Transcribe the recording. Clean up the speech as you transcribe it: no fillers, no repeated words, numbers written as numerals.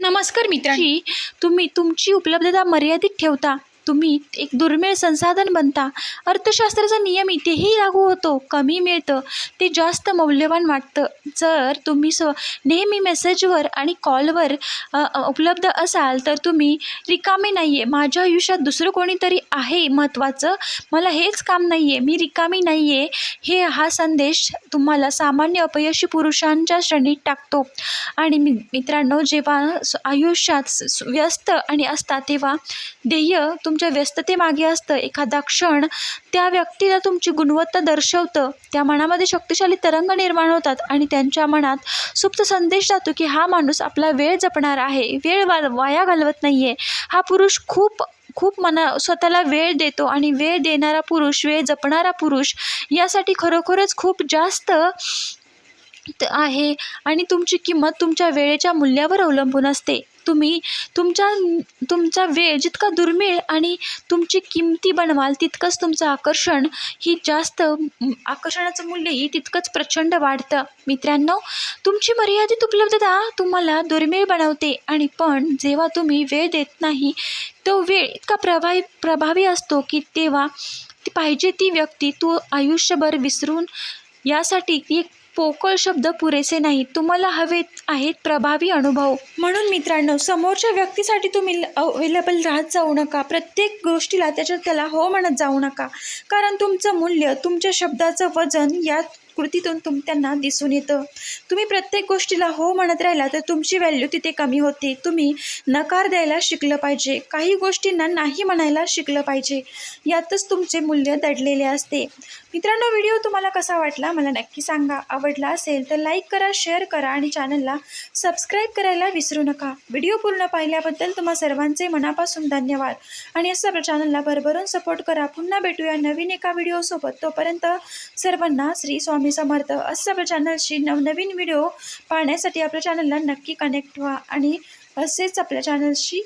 नमस्कार मित्रांनो, तुम्ही तुमची उपलब्धता मर्यादित ठेवता, तुम्ही एक दुर्मिळ संसाधन बनता. अर्थशास्त्राचा नियम इथेही लागू होतो. कमी मिळतं ते जास्त मौल्यवान वाटतं. जर तुम्ही नेहमी मेसेजवर आणि कॉलवर उपलब्ध असाल तर तुम्ही रिकामे नाही आहे. माझ्या आयुष्यात दुसरं कोणीतरी आहे महत्त्वाचं, मला हेच काम नाही आहे, मी रिकामी नाही आहे, हा संदेश तुम्हाला सामान्य अपयशी पुरुषांच्या श्रेणीत टाकतो. आणि मित्रांनो, जेव्हा आयुष्यात व्यस्त आणि असतात तेव्हा ध्येय तुमच्या व्यस्ततेमागे असतं. एखादा क्षण त्या व्यक्तीला तुमची गुणवत्ता दर्शवतं. त्या मनामध्ये शक्तिशाली तरंग निर्माण होतात आणि त्यांच्या मनात सुप्त संदेश जातो की हा माणूस आपला वेळ जपणार आहे, वेळ वाया घालवत नाही आहे. हा पुरुष खूप स्वतःला वेळ देतो आणि वेळ देणारा पुरुष, वेळ जपणारा पुरुष यासाठी खरोखरच खूप जास्त आहे. आणि तुमची किंमत तुमच्या वेळेच्या मूल्यावर अवलंबून असते. तुम्ही तुमचा वेळ जितका दुर्मिळ आणि तुमची किमती बनवाल तितकंच तुमचं आकर्षणाचं मूल्यही तितकंच प्रचंड वाढतं. मित्रांनो, तुमची मर्यादित उपलब्धता तुम्हाला दुर्मिळ बनवते. पण जेव्हा तुम्ही वेळ देत नाही, तो वेळ इतका प्रभावी असतो की तेव्हा पाहिजे ती व्यक्ती तू आयुष्यभर विसरून यासाठी ती एक पोकळ शब्द पुरेसे नाहीत. तुम्हाला हवेत आहेत प्रभावी अनुभव. म्हणून मित्रांनो, समोरच्या व्यक्तीसाठी तुम्ही अवेलेबल राहत जाऊ नका. प्रत्येक गोष्टीला त्याला हो म्हणत जाऊ नका, कारण तुमचं मूल्य, तुमच्या शब्दाचं वजन या कृतीतून त्यांना दिसून येतं. तुम्ही प्रत्येक गोष्टीला हो म्हणत राहिला तर तुमची व्हॅल्यू तिथे कमी होते. तुम्ही नकार द्यायला शिकलं पाहिजे, काही गोष्टींना नाही म्हणायला शिकलं पाहिजे. यातच तुमचे मूल्य दडलेले असते. मित्रांनो, व्हिडिओ तुम्हाला कसा वाटला मला नक्की सांगा. आवडला असेल तर लाईक करा, शेअर करा आणि चॅनलला सबस्क्राईब करायला विसरू नका. व्हिडिओ पूर्ण पाहिल्याबद्दल तुम्हा सर्वांचे मनापासून धन्यवाद. आणि असं आपल्या चॅनलला भरभरून सपोर्ट करा. पुन्हा भेटूया नवीन एका व्हिडिओसोबत. तोपर्यंत सर्वांना श्री स्वामी समर्थ. असं आपल्या चॅनलशी नवनवीन व्हिडिओ पाहण्यासाठी आपल्या चॅनलला नक्की कनेक्ट व्हा आणि असेच आपल्या चॅनलशी